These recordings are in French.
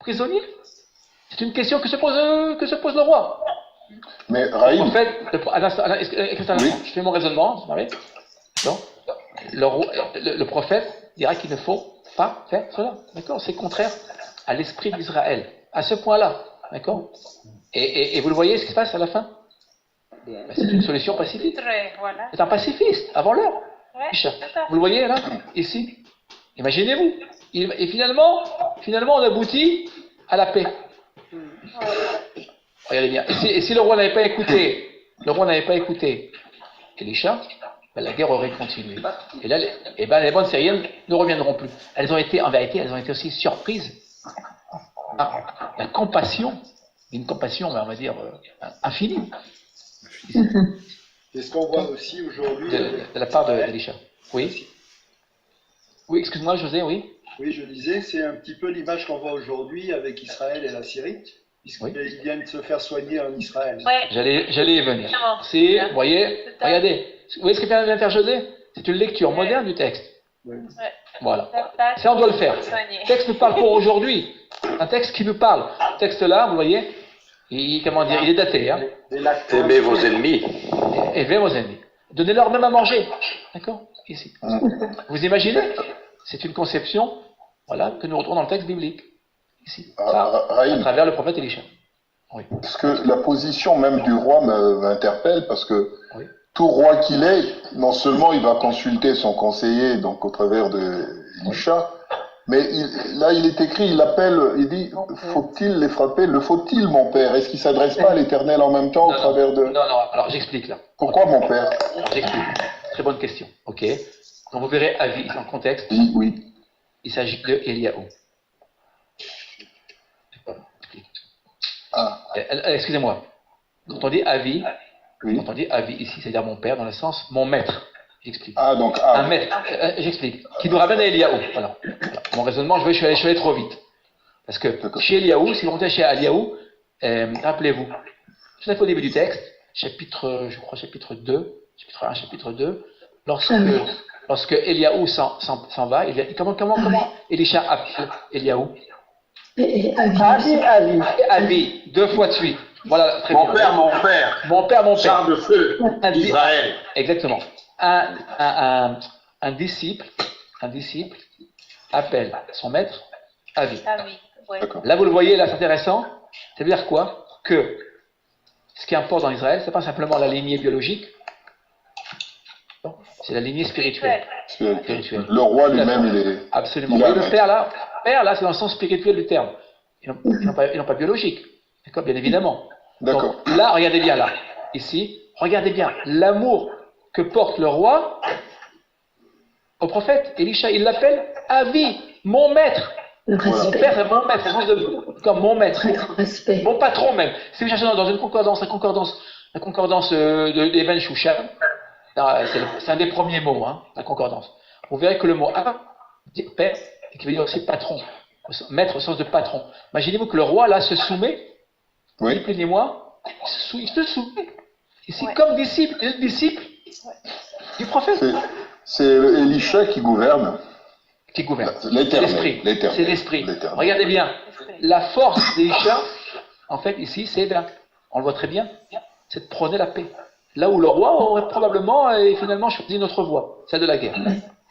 prisonnier? C'est une question que se pose le roi. Mais Raïm... En fait, je fais mon raisonnement, vous savez. Donc, le prophète dira qu'il ne faut pas faire cela. D'accord? C'est contraire à l'esprit d'Israël. À ce point-là. D'accord? Et vous le voyez ce qui se passe à la fin? C'est une solution pacifique. C'est un pacifiste, avant l'heure. Vous le voyez là? Ici? Imaginez-vous. Et finalement, on aboutit à la paix. Regardez bien. Et si le roi n'avait pas écouté Elisha, ben la guerre aurait continué. Et là, les bonnes Syriennes ne reviendront plus. En vérité, elles ont été aussi surprises par la compassion, une compassion, on va dire, infinie. C'est ce qu'on voit aussi aujourd'hui. De la part d'Elisha. Oui. Oui, excuse-moi, José, oui. Oui, je disais, c'est un petit peu l'image qu'on voit aujourd'hui avec Israël et la Syrie, puisqu'ils viennent de se faire soigner en Israël. Ouais. J'allais y venir. Vous voyez, regardez. Vous voyez ce que vient de faire José? C'est une lecture moderne du texte. Oui. Voilà. Ça, on doit le faire. Le texte nous parle pour aujourd'hui. Un texte qui nous parle. Ce texte-là, vous voyez, il est daté. Hein. Aimez vos ennemis. Aimez vos ennemis. Donnez-leur même à manger. D'accord? Ici. Vous imaginez? C'est une conception, voilà, que nous retrouvons dans le texte biblique. Ici. À travers le prophète Elisha. Oui. Parce que la position même du roi m'interpelle, parce que tout roi qu'il est, non seulement il va consulter son conseiller, donc au travers de Elisha, mais il est écrit, il dit, faut-il les frapper? Le faut-il, mon père? Est-ce qu'il ne s'adresse pas à l'Éternel en même temps au travers de... Non, alors j'explique là. Pourquoi mon père? Alors, j'explique. Très bonne question. Ok. Quand vous verrez Avi dans le contexte, oui. Il s'agit de Eliaou. Excusez-moi. Quand on dit Avi, ici, c'est-à-dire mon père, dans le sens mon maître. J'explique. Donc un maître. J'explique. Qui nous ramène à Eliaou. Voilà. Mon raisonnement, je suis allé trop vite. Parce que chez Eliaou, si vous montez chez Eliaou, rappelez-vous, tout à fait au début du texte, chapitre 2, chapitre 1, chapitre 2, lorsque Eliaou s'en va, comment Elisha appelle Eliaou? Avi, 2 fois de suite. Voilà, très bien. Mon père. Char de feu d'Israël. Exactement. Un disciple appelle son maître Avi. Ouais. Là, vous le voyez, là, c'est intéressant. Ça veut dire quoi? Que ce qui importe dans Israël, c'est pas simplement la lignée biologique, c'est la lignée spirituelle. Le roi lui-même, il est... Absolument. Oui, le père, là, c'est dans le sens spirituel du terme. Et non pas biologique. D'accord, bien évidemment. D'accord. Donc, là, regardez bien, là. Ici, regardez bien l'amour que porte le roi au prophète. Elisha, il l'appelle Avi, mon maître. Mon père, c'est mon maître, comme mon maître. Mon patron même. Si vous cherchez dans une concordance, la concordance d'Eben Shushan, c'est un des premiers mots, hein, la concordance. Vous verrez que le mot Av, père, qui veut dire aussi patron, maître au sens de patron. Imaginez-vous que le roi, là, se soumet, ni plus ni moins, il se soumet. Ici, comme disciple, il est le disciple du prophète. C'est Elisha qui gouverne. L'esprit. C'est l'esprit. Regardez bien, la force d'Elisha, en fait, ici, c'est là, on le voit très bien, c'est de prôner la paix. Là où le roi aurait probablement finalement choisi une autre voie, celle de la guerre.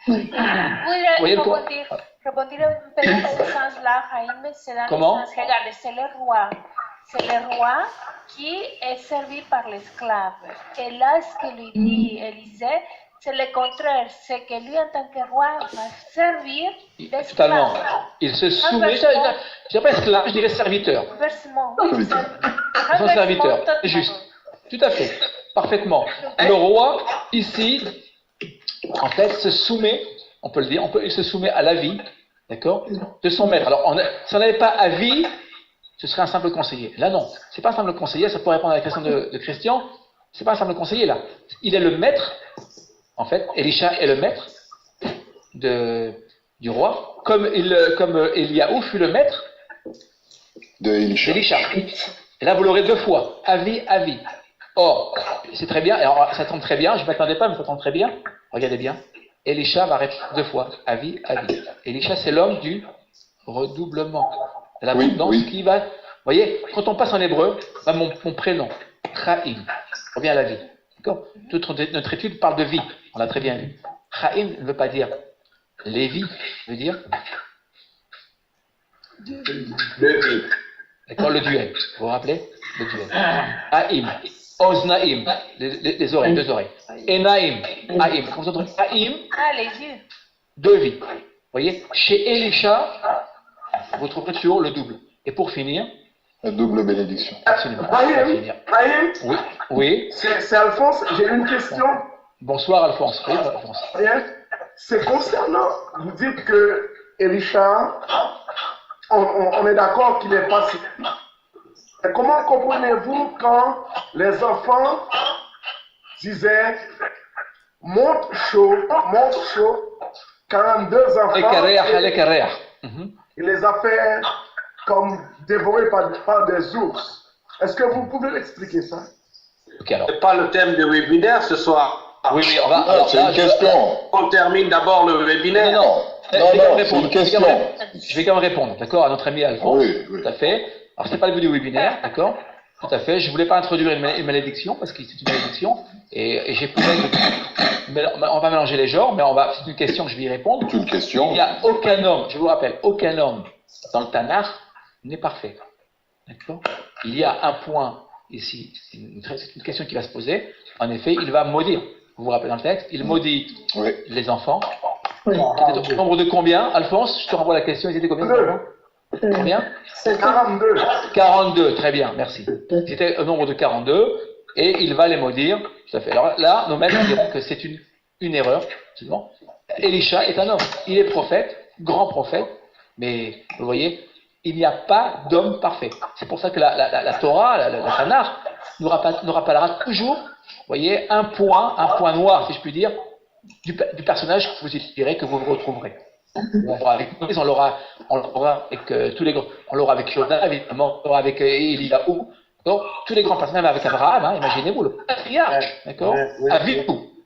Voy a rebondir un peu dans ce sens-là, Jaime, c'est dans Comment? le sens, regardez, c'est le roi qui est servi par l'esclave. Et là, ce que lui dit Élisée, c'est le contraire, c'est que lui, en tant que roi, va servir l'esclave. Totalement. Il se soumet, je dirais pas esclave, je dirais serviteur. Inversement. Son serviteur, c'est juste. Tout à fait, parfaitement. Le roi, ici, en fait, se soumet, on peut le dire, il se soumet à l'avis, d'accord, de son maître. Alors, si on n'avait pas avis, ce serait un simple conseiller. Là, non, c'est pas un simple conseiller, ça pourrait répondre à la question de Christian, c'est pas un simple conseiller, là. Il est le maître, en fait, Elisha est le maître du roi, comme Eliaou fut le maître d'Elisha. Et là, vous l'aurez 2 fois, avis. Or, c'est très bien, alors ça tombe très bien, je ne m'attendais pas, mais ça tombe très bien. Regardez bien, Elisha va répéter 2 fois, avis. Elisha, c'est l'homme du redoublement. l'abondance qui va. Vous voyez, quand on passe en hébreu, mon prénom, Chaim, revient à la vie. D'accord? Toute notre étude parle de vie, on l'a très bien vu. Chaim ne veut pas dire Lévi, veut dire d'accord, le duel. Vous vous rappelez? Le duel. Haïm, Oznaïm, les oreilles, deux oreilles. Enaïm, Haïm. Quand vous entendez Haïm, les yeux. deux vies. Vous voyez? Chez Elisha, vous trouverez toujours le double. Et pour finir, la double bénédiction. Absolument. Haïm, oui, oui. C'est Alphonse, j'ai une question. Bonsoir Alphonse. Oui, Alphonse. Rien. C'est concernant, vous dites que Elisha, on est d'accord qu'il n'est pas. Mais comment comprenez-vous quand les enfants disaient monte chaud, 42 enfants, il les a fait comme dévorés par des ours. Est-ce que vous pouvez m'expliquer ça? Okay, alors. C'est pas le thème du webinaire ce soir. Oui, on va. C'est une question. On termine d'abord le webinaire. Non, c'est une question. Je vais quand même répondre, d'accord, à notre ami Alphonse. Oui. Tout à fait. Alors, c'est pas le but du webinaire, d'accord? Tout à fait. Je voulais pas introduire une malédiction, parce que c'est une malédiction, et j'ai on va mélanger les genres, mais c'est une question que je vais y répondre. C'est une question. Il n'y a aucun homme, je vous rappelle, aucun homme dans le Tanakh n'est parfait. D'accord? Il y a un point ici, c'est une question qui va se poser. En effet, il va maudire. Vous vous rappelez dans le texte, il maudit les enfants. Oui. Au nombre de combien, Alphonse? Je te renvoie la question, ils étaient combien? Combien? 42. 42, très bien, merci. C'était au nombre de 42, et il va les maudire. Tout à fait. Alors là, nos maîtres diront que c'est une erreur. Absolument. Elisha est un homme. Il est prophète, grand prophète, mais vous voyez, il n'y a pas d'homme parfait. C'est pour ça que la Torah, la Tanakh, nous rappellera toujours, vous voyez, un point noir, si je puis dire, du personnage que vous étudierez, que vous retrouverez. On l'aura avec Moïse, on l'aura avec tous les grands, on l'aura avec Jonah, évidemment, on l'aura avec Eliyahu, tous les grands personnages, avec Abraham, imaginez-vous, le patriarche, d'accord,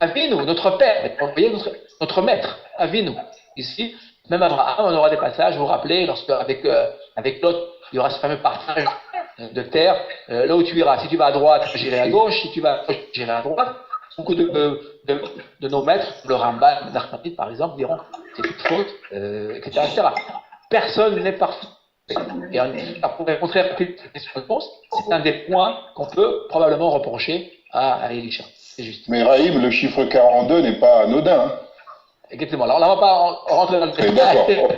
Avinu, notre père, vous voyez, notre maître, Avinu. Ici, même Abraham, on aura des passages, vous vous rappelez, lorsque avec Lot, il y aura ce fameux partage de terre, là où tu iras, si tu vas à droite, j'irai à gauche, si tu vas à gauche, j'irai à droite. Beaucoup de nos maîtres, le Rambam, Nachmanide par exemple, diront c'est toute faute, etc., etc. Personne n'est parfait. Et pour répondre rapidement à cette réponse, c'est un des points qu'on peut probablement reprocher à Elisha. C'est juste. Mais Raïm, le chiffre 42 n'est pas anodin. Hein. Exactement. Alors là, on ne va pas rentrer dans le détail. D'accord,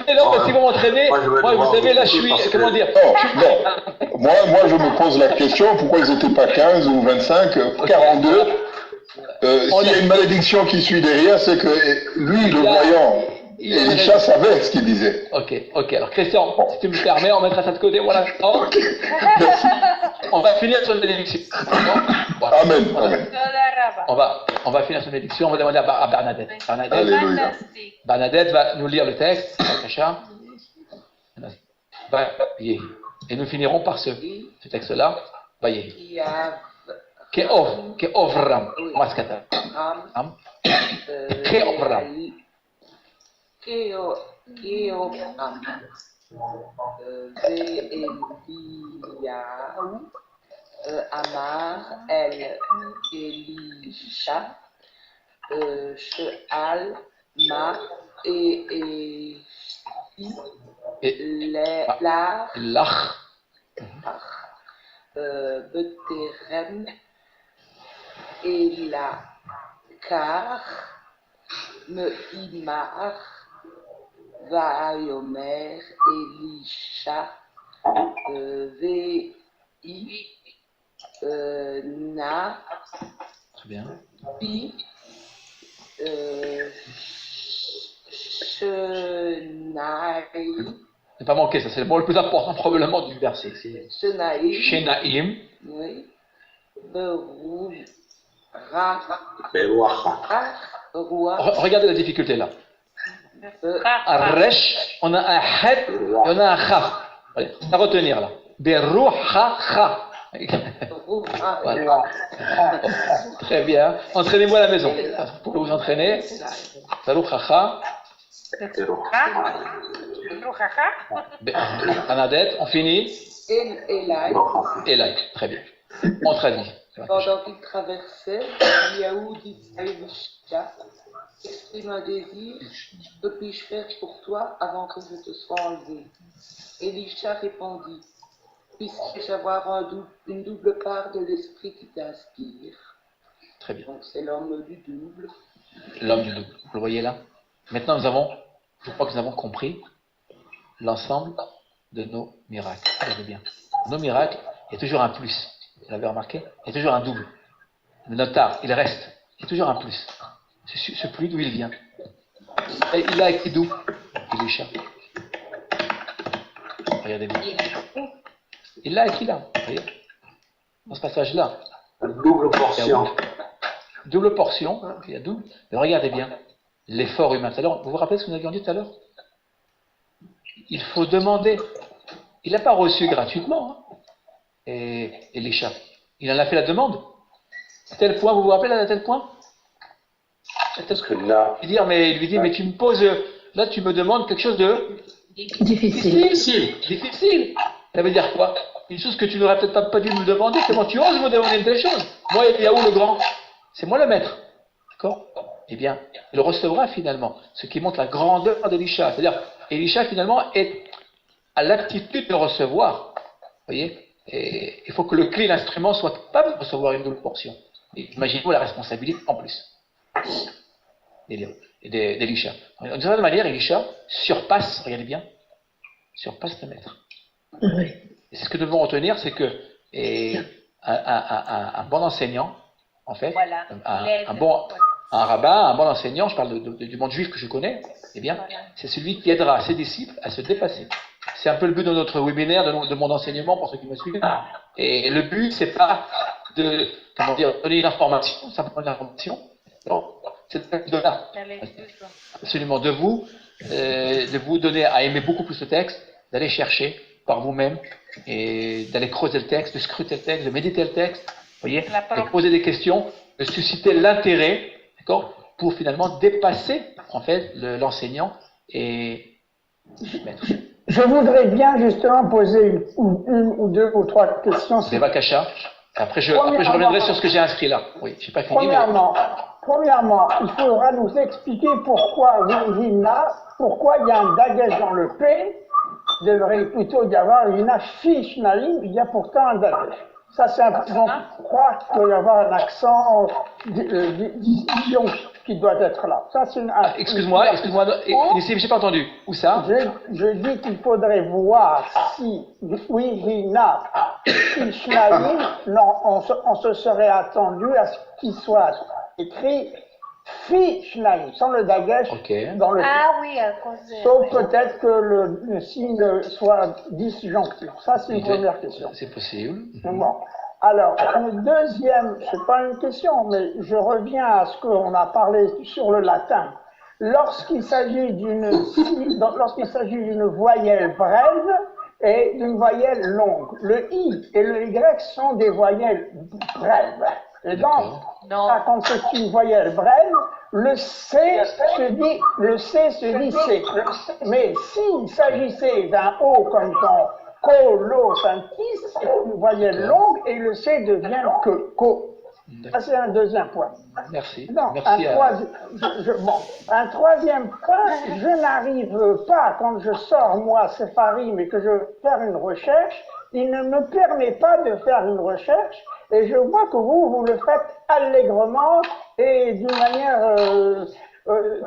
Mais non, mais si vous m'entraînez, moi, vous savez, là, je suis, comment dire non. Moi, je me pose la question, pourquoi ils n'étaient pas 15 ou 25, 42 s'il y a une malédiction qui suit derrière, c'est que lui, le voyant, Elisha savait ce qu'il disait. Ok. Alors, Christian, si tu me permets, on mettra ça de côté, voilà. Ok, merci. On va finir sur une bénédiction. Voilà. Amen. On va finir sur une bénédiction, on va demander à Bernadette. Alléluia. Bernadette va nous lire le texte, et nous finirons par ce texte-là. Voyez. Keovram. Maskata. Keovram. Keovram. Ve'eliyahu. Amar el Elisha. She'al ma Lach. Beterem Ela Kar Meimar Vayomer Elisha Vei Na Très bien. Pi Chenai. Ne pas manquer, ça c'est le mot le plus important probablement du verset. Shenaim. Oui. Berouh. Regardez la difficulté là. Resh, on a un het et on a un chaf. À retenir là. Berouha. Voilà. Très bien. Entraînez-vous à la maison. Vous pouvez vous entraîner. Berouha. Bernadette, on finit. Et là, très bien. On traduit. Pendant qu'il traversait, Yahou dit à Elisha, exprime un désir, que puis-je faire pour toi avant que je te sois enlevé? Elisha répondit, puisque-je avoir une double part de l'esprit qui t'inspire? Très bien. Donc c'est l'homme du double. L'homme du double, vous le voyez là? Maintenant, je crois que nous avons compris l'ensemble de nos miracles. Regardez bien. Nos miracles, il y a toujours un plus. Vous l'avez remarqué? Il y a toujours un double. Le notar, il reste. Il y a toujours un plus. Ce plus d'où il vient. Et il a écrit d'où? Elisha. Regardez bien. Il l'a écrit là. Vous voyez? Dans ce passage-là. Double portion. Double portion. Il y a double. Mais regardez bien. L'effort humain. Alors, vous vous rappelez ce que nous avions dit tout à l'heure? Il faut demander. Il n'a pas reçu gratuitement. Hein. Et Elisha, il en a fait la demande. À tel point, vous vous rappelez à tel point? Il lui dit, mais tu me poses, là tu me demandes quelque chose de difficile. Ça veut dire quoi? Une chose que tu n'aurais peut-être pas dû me demander. Comment tu oses me demander une telle chose? Moi, Yahou le grand, c'est moi le maître. D'accord? Eh bien, il recevra finalement, ce qui montre la grandeur d'Elisha. C'est-à-dire, Elisha finalement est à l'aptitude de recevoir. Vous voyez? Et il faut que le clé, l'instrument, soit capable de recevoir une double portion. Imaginez-vous la responsabilité en plus d'Elisha. D'une certaine manière, Elisha surpasse, regardez bien, surpasse le maître. Oui. Et c'est ce que nous devons retenir, c'est que un bon enseignant, en fait, voilà. un rabbin, un bon enseignant, je parle du monde juif que je connais, eh bien, c'est celui qui aidera ses disciples à se dépasser. C'est un peu le but de notre webinaire, de mon enseignement, pour ceux qui me suivent. Et le but, c'est pas de, donner une information, simplement une information. Non, c'est de là. Absolument, de vous donner à aimer beaucoup plus le texte, d'aller chercher par vous-même, et d'aller creuser le texte, de scruter le texte, de méditer le texte, vous voyez, de poser des questions, de susciter l'intérêt, d'accord, pour finalement dépasser, en fait, l'enseignant et le maître. Je voudrais bien justement poser une ou deux ou trois questions. Devakasha. Après, je reviendrai sur ce que j'ai inscrit là. Oui, je n'ai pas fini. Premièrement, il faudra nous expliquer pourquoi pourquoi il y a un dagage dans le P, il devrait plutôt y avoir une affiche naïve, il y a pourtant un dagage. Ça, c'est important. Je crois qu'il doit y avoir un accent disjunction qui doit être là. Ça, c'est excuse-moi, ici, j'ai pas entendu. Où ça? Je dis qu'il faudrait voir si, Rina, Ishnaïm, non, on se serait attendu à ce qu'il soit écrit Fishnaïm, sans le dagage dans le oui, à cause de... Sauf peut-être que le signe soit disjonctif. Ça, c'est une première question. C'est possible. Bon. Alors, une deuxième, c'est pas une question, mais je reviens à ce qu'on a parlé sur le latin. Lorsqu'il s'agit d'une voyelle brève et d'une voyelle longue, le I et le Y sont des voyelles brèves. Et donc, quand c'est une voyelle brève, le C se dit C. Mais s'il s'agissait d'un O comme dans Colosantis, c'est une voyelle longue et le C devient que Co. Ça, c'est un deuxième point. Merci. Non, merci un troisième point, je n'arrive pas, quand je sors, moi, Sepharim, et que je veux faire une recherche, il ne me permet pas de faire une recherche, et je vois que vous le faites allègrement et d'une manière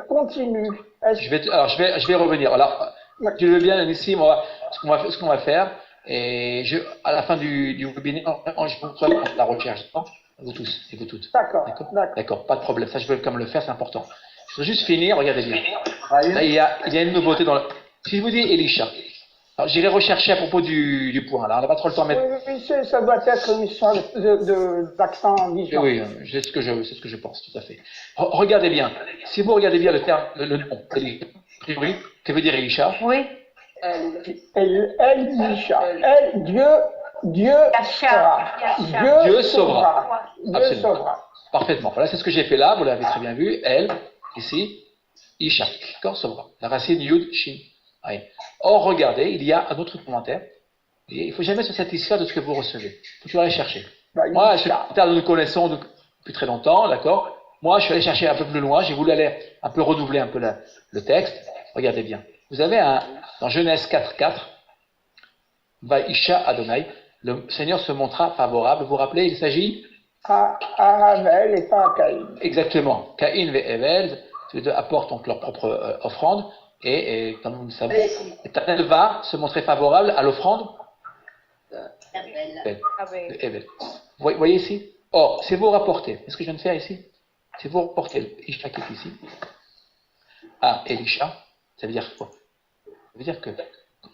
continue. Je vais revenir. Alors, tu le veux bien, ici, ce qu'on va faire, et à la fin du webinaire, je vous ferai la recherche. Vous tous et vous toutes. D'accord, pas de problème. Ça, je veux comme le faire, c'est important. Je veux juste finir, regardez bien. Là, il y a une nouveauté dans le... Si je vous dis Elisha, alors j'irai rechercher à propos du point. Là, on n'a pas trop le temps de mettre... Oui, ça doit être une histoire d'accent différent. Oui, c'est ce que je pense, tout à fait. Regardez bien. Si vous regardez bien le terme, le nom, a priori, que veut dire Elisha? Oui. Elisha. Dieu sauvera. Absolument. Parfaitement. Voilà, c'est ce que j'ai fait là, vous l'avez très bien vu. Elle, ici, Isha. D'accord, Sobra. La racine Yud, Shin, Aïn. Or, regardez, il y a un autre commentaire. Il ne faut jamais se satisfaire de ce que vous recevez. Il faut toujours aller chercher. Moi, je suis nous connaissons depuis très longtemps, d'accord. Moi, je suis allé chercher un peu plus loin. J'ai voulu aller un peu renouveler un peu le texte. Regardez bien. Vous avez dans Genèse 4.4, Vaïsha Adonai, le Seigneur se montra favorable. Vous vous rappelez, il s'agit à Abel et pas à Caïn. Exactement. Caïn et Abel, tous les deux apportent donc leur propre offrande. Et comme nous le savons, l'Éternel va se montrer favorable à l'offrande Abel. Vous voyez ici? Or, si vous rapportez, qu'est-ce que je viens de faire ici? Si vous rapportez Isha qui est ici à Elisha, ça veut dire quoi? Ça veut dire que,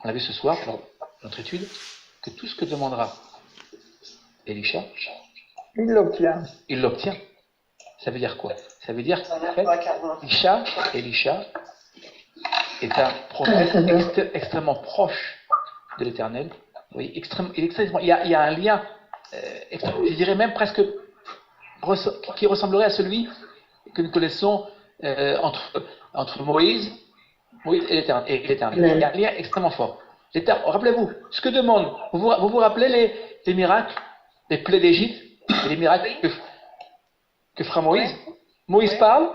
on l'a vu ce soir dans notre étude, que tout ce que demandera Elisha, il l'obtient. Il l'obtient. Ça veut dire quoi? Ça veut dire qu'en fait, Elisha est un prophète extrêmement proche de l'Éternel. Oui, il y a un lien, je dirais même presque, qui ressemblerait à celui que nous connaissons entre Moïse et l'Éternel. Il y a un lien extrêmement fort. Rappelez-vous, ce que demande, vous vous rappelez les miracles, les plaies d'Égypte, et les miracles que fera Moïse? Moïse parle,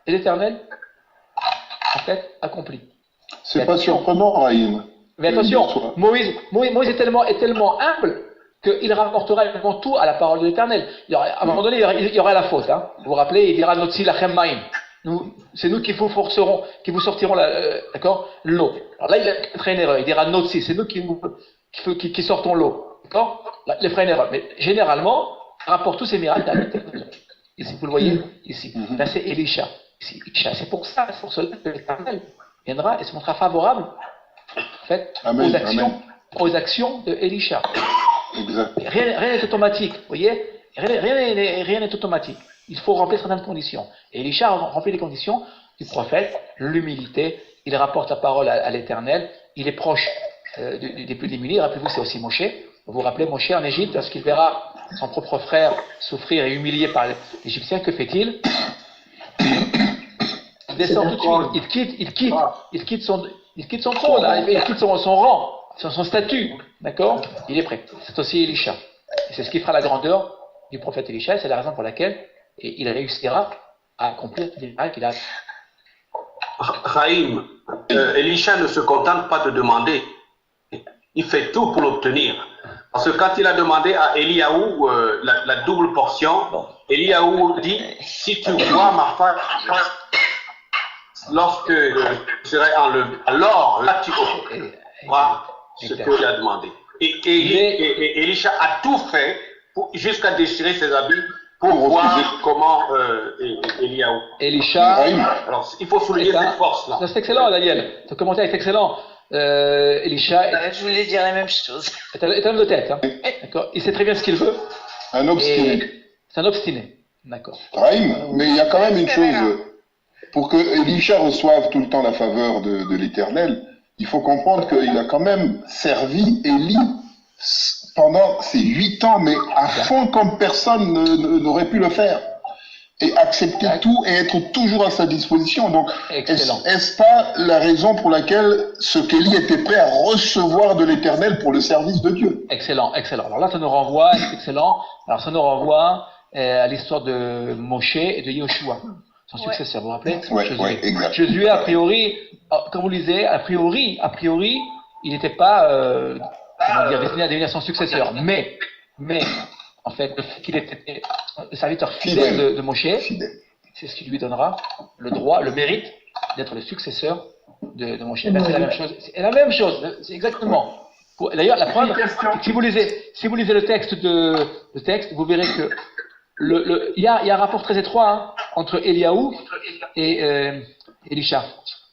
et l'Éternel, en fait, accomplit. C'est pas surprenant, Raïm. Mais attention, Moïse est tellement humble qu'il rapportera également tout à la parole de l'Éternel. À un moment donné, il y aura la faute. Hein. Vous vous rappelez, il dira Notsi lachem maim. C'est nous qui vous sortirons d'accord, l'eau. Alors là, il fera une erreur. Il dira Notsi, c'est nous qui sortons l'eau. D'accord? Là, il fera une erreur. Mais généralement, il rapporte tous ces miracles à l'Éternel. Ici, vous le voyez ici. Là, c'est Elisha. C'est pour cela que l'Éternel viendra et se montrera favorable en fait, aux actions de Elisha. Rien n'est automatique, vous voyez? Rien n'est automatique. Il faut remplir certaines conditions. Et Elisha remplit les conditions du prophète, l'humilité, il rapporte la parole à l'Éternel, il est proche des plus démunis. Rappelez-vous, c'est aussi Moshe. Vous vous rappelez Moshe en Égypte, lorsqu'il verra son propre frère souffrir et humilié par l'Égyptien, que fait-il? Il descend tout de suite, il quitte son trône, il quitte son rang, son statut, d'accord? Il est prêt. C'est aussi Elisha. Et c'est ce qui fera la grandeur du prophète Elisha, c'est la raison pour laquelle il réussira à accomplir les miracles qu'il a. Chaim, Elisha ne se contente pas de demander, il fait tout pour l'obtenir. Parce que quand il a demandé à Eliaou la double portion, Eliaou dit, si tu vois ma face, lorsque je serai enlevé, alors là tu vois ce qu'il a demandé. Et Elisha a tout fait jusqu'à déchirer ses habits pour voir comment Eliaou. Elisha. Alors il faut souligner cette force-là. C'est excellent, Daniel. Ton commentaire est excellent. Elisha. Je voulais dire la même chose. C'est un homme de tête. Hein. D'accord. Il sait très bien ce qu'il veut. Un obstiné. C'est un obstiné. D'accord. Raïm, mais il y a quand même une chose. Pour que Elisha reçoive tout le temps la faveur de l'Éternel, il faut comprendre qu'il a quand même servi Élie pendant ces 8 ans, mais à fond comme personne n'aurait pu le faire. Et accepter tout et être toujours à sa disposition. Donc, est-ce pas la raison pour laquelle ce qu'Élie était prêt à recevoir de l'Éternel pour le service de Dieu? Excellent. Alors là, ça nous renvoie, à l'histoire de Moshe et de Yoshua, son successeur, vous vous rappelez? Josué, a priori, comme vous le lisez, a priori, il n'était pas destiné à devenir son successeur. Mais, en fait, le fait qu'il était le serviteur fidèle de Moshe, c'est ce qui lui donnera le droit, le mérite d'être le successeur de Moshe. Ben, c'est la même chose. C'est exactement. D'ailleurs, la preuve, si vous lisez le texte, vous verrez que il y a un rapport très étroit entre Eliaou et Elisha.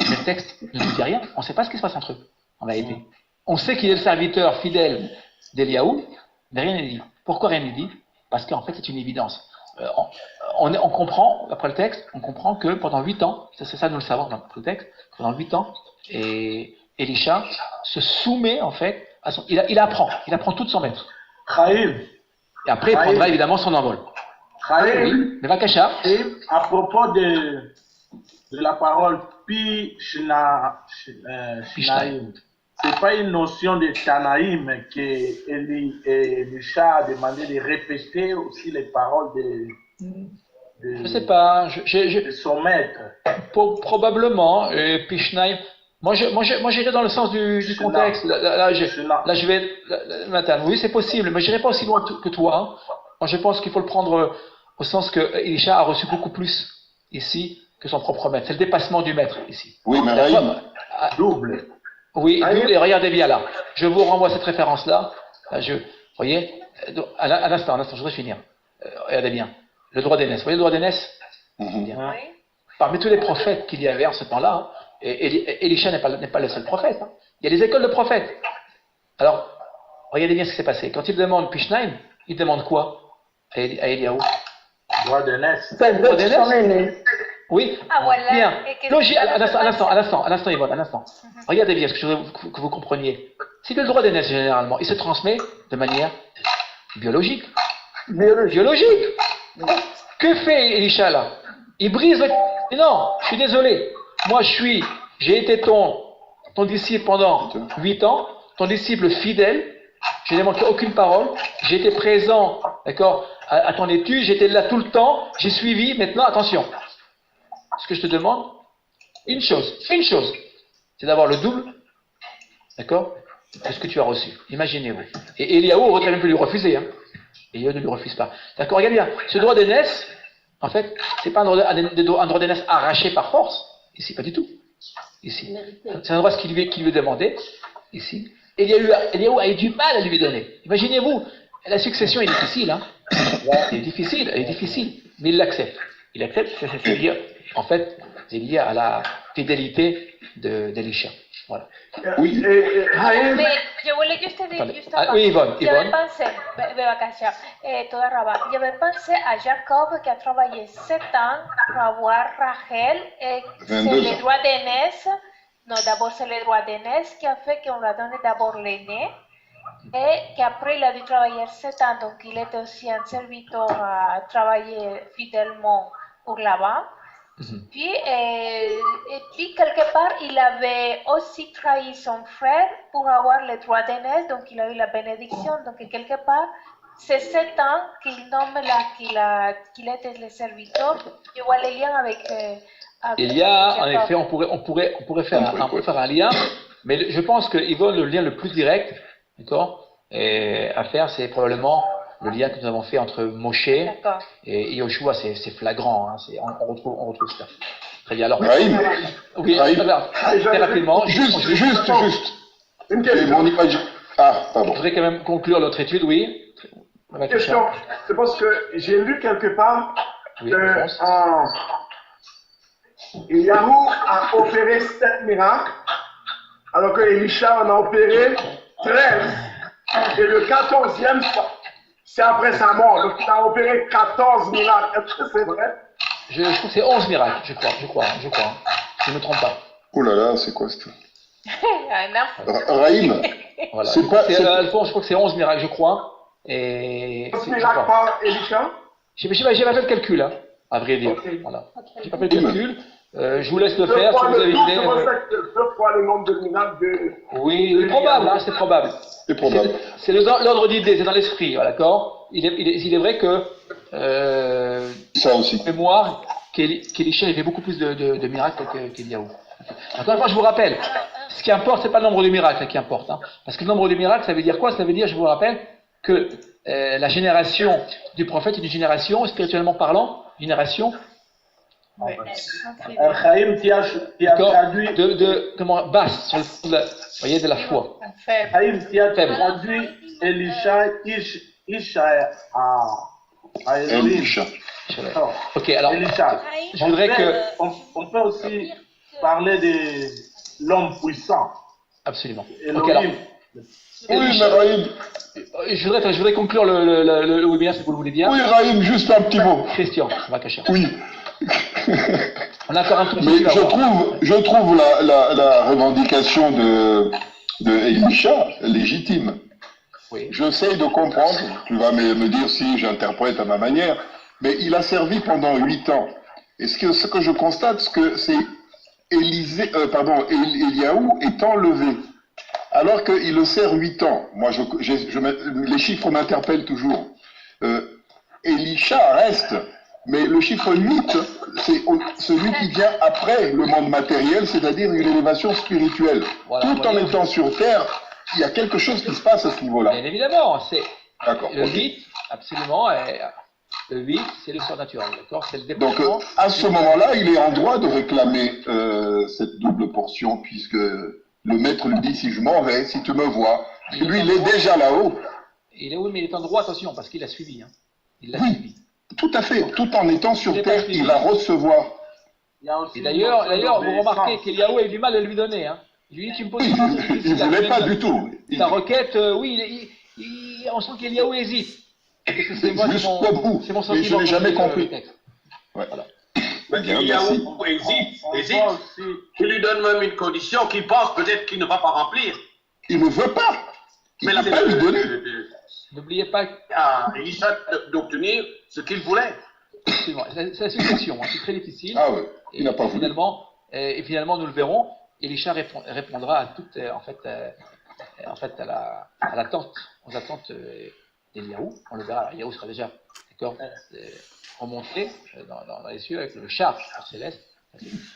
Mais le texte ne nous dit rien. On ne sait pas ce qui se passe entre eux, en vérité. On sait qu'il est le serviteur fidèle d'Eliaou, mais rien n'est dit. Pourquoi rien n'est dit? Parce qu'en fait, c'est une évidence. On comprend, après le texte, on comprend que pendant 8 ans, c'est ça nous le savons dans le texte, pendant 8 ans, et Elisha se soumet en fait à il apprend tout de son maître. Chaim. Et après, il prendra évidemment son envol. Chaim. Oui, mais Vakasha. À propos de la parole Shnaïm. C'est pas une notion de Tanaïm que Elisha a demandé de répéter aussi les paroles je sais pas, de son maître. Probablement, Pishnaïm. Moi, j'irais dans le sens du contexte. Là, je vais. Oui, c'est possible, mais j'irai pas aussi loin que toi. Hein. Moi, je pense qu'il faut le prendre au sens que Elisha a reçu beaucoup plus ici que son propre maître. C'est le dépassement du maître ici. Oui, mais Raïm. Double. Oui, double, et regardez bien là. Je vous renvoie cette référence-là. Voyez, un instant, je voudrais finir. Regardez bien. Le droit d'aînesse. Vous voyez le droit d'aînesse? Oui. Parmi tous les prophètes qu'il y avait en ce temps-là, hein, et Elisha n'est pas le seul prophète. Hein. Il y a des écoles de prophètes. Alors, regardez bien ce qui s'est passé. Quand il demande Pishnaïm, il demande quoi à Eliaou? Droit d'aînesse. Droit d'aînesse. Oui. Ah, voilà. Bien. Logique. Un instant, Yvonne, un instant. Regardez bien ce que je voudrais que vous compreniez. Si le droit d'aînesse, généralement, il se transmet de manière biologique. Biologique. Que fait Elisha là? Il brise le... Non, je suis désolé. Moi, j'ai été ton disciple pendant 8 ans, ton disciple fidèle. Je n'ai manqué aucune parole. J'ai été présent, d'accord, à ton étude. J'étais là tout le temps. J'ai suivi. Maintenant, attention. Ce que je te demande, une chose, c'est d'avoir le double, d'accord, de ce que tu as reçu. Imaginez-vous. Et Eliaou aurait même pu lui refuser. Hein. Eliaou ne lui refuse pas. D'accord, regardez bien. Ce droit d'aînesse, en fait, c'est pas un droit d'aînesse arraché par force. Ici, pas du tout. Ici. C'est un droit qui lui est demandé. Ici. Eliaou a eu du mal à lui donner. Imaginez-vous, la succession est difficile. Hein. Elle est difficile. Mais il l'accepte. Il accepte, c'est lié, en fait, c'est lié à la fidélité d'Elisha. Voilà. Oui. Mais je voulais juste dire, oui, Yvonne. J'avais pensé, j'avais pensé à Jacob qui a travaillé 7 ans pour avoir Rachel et c'est le droit d'aînesse. Non, d'abord c'est le droit d'aînesse qui a fait qu'on l'a donné d'abord l'aîné et qu'après il a dû travailler 7 ans, donc il était aussi un serviteur à travailler fidèlement pour là-bas. Puis, et puis, quelque part, il avait aussi trahi son frère pour avoir le droit d'aînesse, donc il a eu la bénédiction. Donc, quelque part, c'est 7 ans qu'il nomme là, qu'il était le serviteur. Je vois les liens avec. Il y a, en effet, on pourrait faire un lien, mais je pense que Yvonne, le lien le plus direct, d'accord, à faire, c'est probablement le lien que nous avons fait entre Moshe et Yoshua. C'est flagrant, hein, on retrouve ça. Très bien. Alors, oui, très rapidement. Juste. Une question. Pardon. Je voudrais quand même conclure notre étude, oui. Une question. C'est parce que j'ai lu quelque part que Eliaou a opéré 7 miracles, alors que Elisha en a opéré 13. Et le 14e, c'est après sa mort. Donc, il a opéré 14 miracles. Est-ce que c'est vrai? Je trouve que c'est 11 miracles, je crois. Je ne me trompe pas. Oh là là, c'est quoi ce Raïm, voilà. Je crois que c'est 11 miracles, je crois. 11 miracles par Elisha? J'ai pas fait le calcul, hein, à vrai dire. Okay. Voilà. J'ai pas fait le calcul. Je vous laisse le faire si vous avez une idée. Deux fois le nombre de miracles de... Oui, c'est probable, hein, c'est probable. C'est l'ordre d'idée, c'est dans l'esprit, d'accord. Il est vrai que ça aussi. Mémoire qu'Elisha avait beaucoup plus de miracles qu'Eliaou. Encore une fois, je vous rappelle, ce qui importe, c'est pas le nombre de miracles qui importe, hein, parce que le nombre de miracles, ça veut dire quoi? Ça veut dire, je vous rappelle, que la génération du prophète est une génération, spirituellement parlant, génération. Chaim, tu as traduit basse sur le fond de la foi. Chaim, tu as traduit Elisha à Elisha. Ok, alors je voudrais que on peut aussi parler de l'homme puissant. Absolument. Okay, alors, oui, mais Raïm. Je voudrais conclure le webinaire si vous le voulez bien. Oui, Raïm, juste un petit mot. Christian, on va cacher. Oui. On a encore un truc. Mais je trouve la revendication de Elisha légitime. Oui. J'essaie de comprendre, tu vas me dire si j'interprète à ma manière, mais il a servi pendant 8 ans. Et ce que je constate, c'est Eliaou est enlevé, alors qu'il le sert 8 ans. Moi, les chiffres m'interpellent toujours. Elisha reste, mais le chiffre 8, c'est celui qui vient après le monde matériel, c'est-à-dire une élévation spirituelle. Voilà, tout en étant sur terre, il y a quelque chose qui se passe à ce niveau-là. Bien évidemment, c'est le 8, absolument. Le 8, c'est le surnaturel, d'accord? C'est le déplacement. Donc, à ce moment-là, il est en droit de réclamer cette double portion, puisque le maître lui dit, si je m'en vais, si tu me vois, lui, il est déjà là-haut. Oui, mais il est en droit, attention, parce qu'il a suivi. Hein. Il l'a suivi. Tout à fait. Tout en étant sur terre, il va recevoir. Et d'ailleurs, vous remarquez qu'Eliaou a eu du mal à lui donner. Hein. Il lui dit, tu me poses une question. Il ne voulait pas du tout. Ta requête, oui, on sent qu'Eliaou hésite. C'est mon sentiment. Mais je n'ai jamais compris. Voilà. Mais Eliaou hésite. Tu lui donnes même une condition qu'il pense peut-être qu'il ne va pas remplir. Il ne veut pas. Il n'a pas lui donné. N'oubliez pas Elisha d'obtenir ce qu'il voulait. C'est la succession, c'est très difficile. Ah oui, il n'a pas voulu. Et finalement, nous le verrons, Elisha répondra à toute, à l'attente, aux attentes d'Eliaou. On le verra, Eliaou sera déjà remonté dans les cieux avec le char céleste.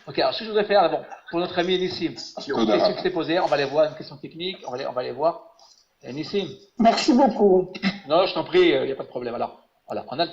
Ok, alors ce que je voudrais faire, pour notre ami Nissim, une question qui s'est posée, on va aller voir une question technique, on va aller voir. Nissim. Merci beaucoup. Non, je t'en prie, il n'y a pas de problème. Alors, voilà, on a le